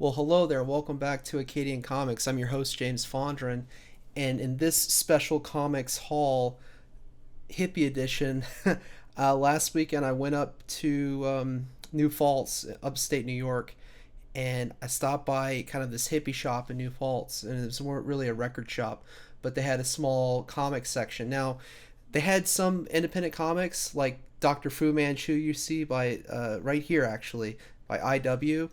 Well, hello there. Welcome back to Acadian Comics. I'm your host, James Fondren. And in this special comics haul, hippie edition, last weekend I went up to New Falls, upstate New York, and I stopped by kind of this hippie shop in New Falls. And it was more really a record shop, but they had a small comic section. Now, they had some independent comics like Dr. Fu Manchu, you see, by right here actually, by IW.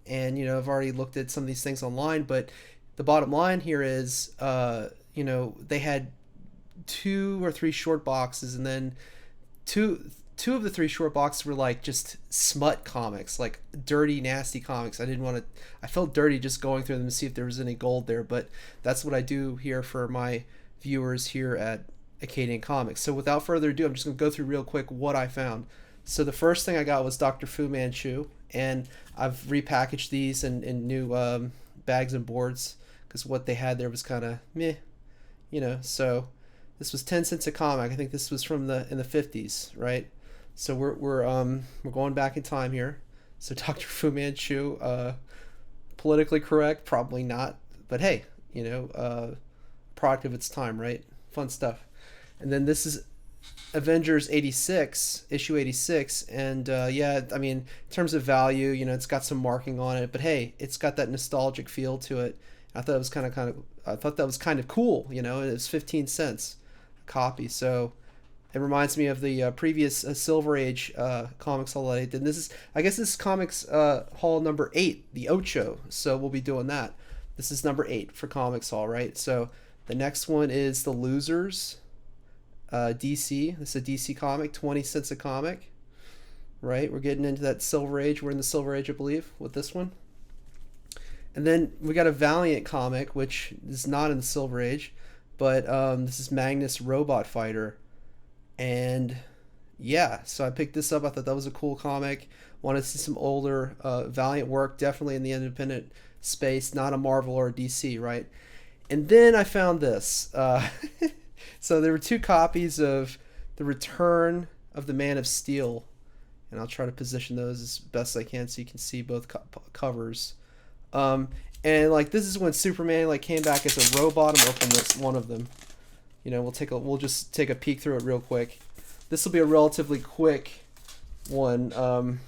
And I've already looked at some of these things online, but the bottom line here is they had two or three short boxes, and then two of the three short boxes were like just smut comics, like dirty nasty comics. I felt dirty just going through them to see if there was any gold there, but that's what I do here for my viewers here at Acadian Comics. So without further ado, I'm just going to go through real quick what I found. So the first thing I got was Dr. Fu Manchu, and I've repackaged these in new bags and boards because what they had there was kind of meh, So this was 10 cents a comic. I think this was from in the 50s, right? So we're going back in time here. So Dr. Fu Manchu, politically correct, probably not, but hey, product of its time, right? Fun stuff. And then this is Avengers 86, issue 86, and yeah, I mean, in terms of value, it's got some marking on it, but hey, it's got that nostalgic feel to it. I thought it was I thought that was kind of cool. It was 15 cents a copy, so it reminds me of the previous Silver Age comics haul I did. I guess this is comics haul number 8, the Ocho. So we'll be doing that. This is number 8 for comics haul, right? So the next one is the Losers. DC. This is a DC comic, 20 cents a comic. Right? We're getting into that Silver Age. We're in the Silver Age, I believe, with this one. And then we got a Valiant comic, which is not in the Silver Age, but this is Magnus Robot Fighter. And yeah, so I picked this up. I thought that was a cool comic. Wanted to see some older Valiant work, definitely in the independent space, not a Marvel or a DC, right? And then I found this. So there were two copies of The Return of the Man of Steel, and I'll try to position those as best I can so you can see both covers. And like this is when Superman like came back as a robot. I'm opening this one of them. We'll just take a peek through it real quick. This will be a relatively quick one.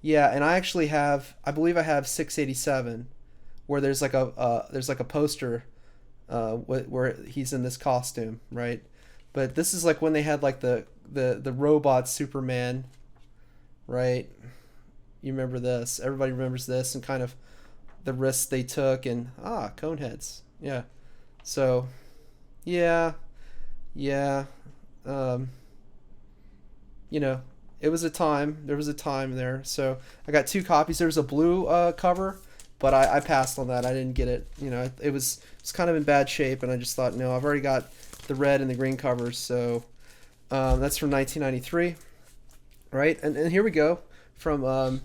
Yeah, and I believe I have 687, where there's like a poster where he's in this costume, right? But this is like when they had like the robot Superman, right? You remember this? Everybody remembers this, and kind of the risks they took, and Coneheads, yeah. So, yeah, yeah, um, it was a time. There was a time there. So I got two copies. There was a blue cover, but I passed on that. I didn't get it. It's kind of in bad shape, and I just thought, no, I've already got the red and the green covers. So that's from 1993, right? And here we go from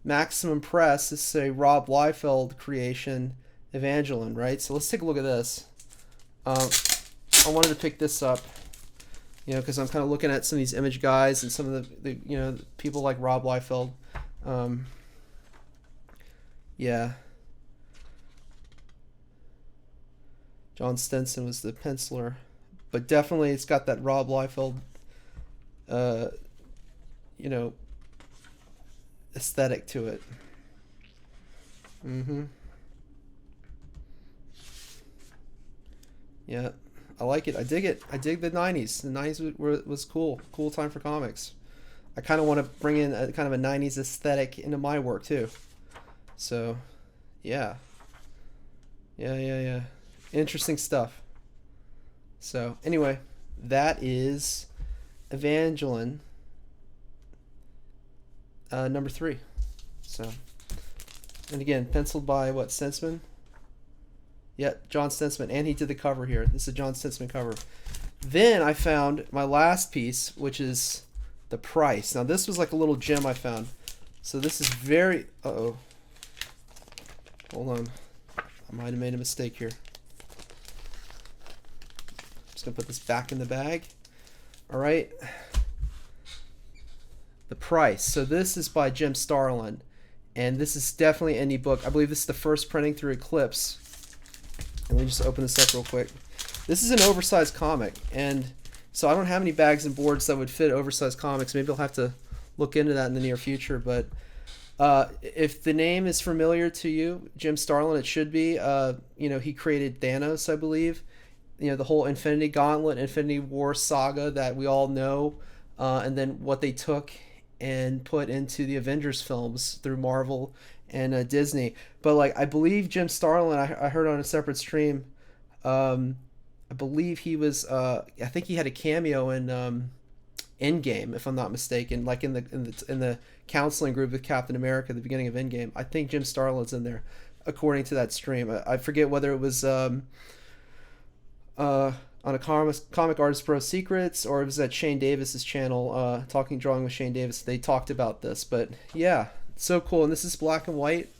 Maximum Press. This is a Rob Liefeld creation, Evangeline, right? So let's take a look at this. I wanted to pick this up, because I'm kind of looking at some of these image guys and some of the people like Rob Liefeld. Yeah. John Stenson was the penciler, but definitely it's got that Rob Liefeld, aesthetic to it. Yeah, I like it. I dig it. I dig the 90s. The 90s was cool. Cool time for comics. I kind of want to bring in a kind of a 90s aesthetic into my work too. So, yeah. Yeah. Interesting stuff. So, anyway, that is Evangeline number 3. So, and again, penciled by what, Stensman? Yeah, John Stensman, and he did the cover here. This is a John Stensman cover. Then I found my last piece, which is The Price. Now, this was like a little gem I found. So this is very... Uh-oh. Hold on. I might have made a mistake here. Just going to put this back in the bag. All right. The Price. So this is by Jim Starlin. And this is definitely an indie book. I believe this is the first printing through Eclipse. And let me just open this up real quick. This is an oversized comic, and so I don't have any bags and boards that would fit oversized comics. Maybe I'll have to look into that in the near future. But if the name is familiar to you, Jim Starlin, it should be. He created Thanos, I believe. The whole Infinity Gauntlet, Infinity War saga that we all know, and then what they took and put into the Avengers films through Marvel and Disney. But like, I believe Jim Starlin, I heard on a separate stream, I believe he was, I think he had a cameo in Endgame, if I'm not mistaken, like in the counseling group with Captain America at the beginning of Endgame. I think Jim Starlin's in there, according to that stream. I forget whether it was on a Comic Artist Pro Secrets, or it was at Shane Davis's channel, Talking Drawing with Shane Davis. They talked about this, but yeah, so cool. And this is black and white.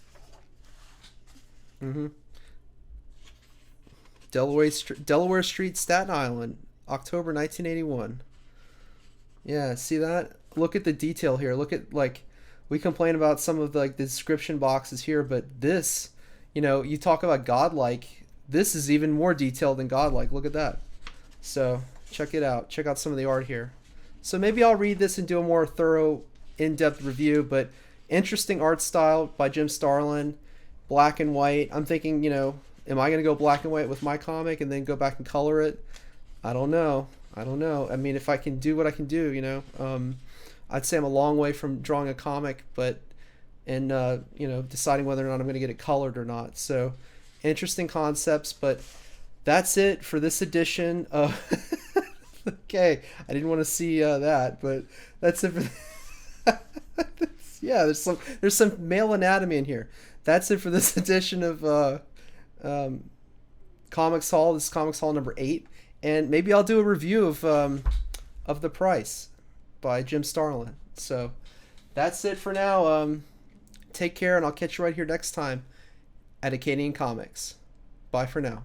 Mm-hmm. Delaware Street, Staten Island, October 1981. Yeah, see that? Look at the detail here. Look at, like, we complain about some of the description boxes here, but this, you talk about godlike. This is even more detailed than godlike. Look at that. So check it out. Check out some of the art here. So maybe I'll read this and do a more thorough, in-depth review, but interesting art style by Jim Starlin, black and white. I'm thinking, am I going to go black and white with my comic and then go back and color it? I don't know. I mean, if I can do what I can do, I'd say I'm a long way from drawing a comic, but deciding whether or not I'm going to get it colored or not. So interesting concepts, but that's it for this edition of okay, I didn't want to see that, but that's it for yeah, there's some male anatomy in here. That's it for this edition of Comics Hall. This is Comics Hall number 8, and maybe I'll do a review of The Price by Jim Starlin. So that's it for now. Take care, and I'll catch you right here next time at Acadian Comics. Bye for now.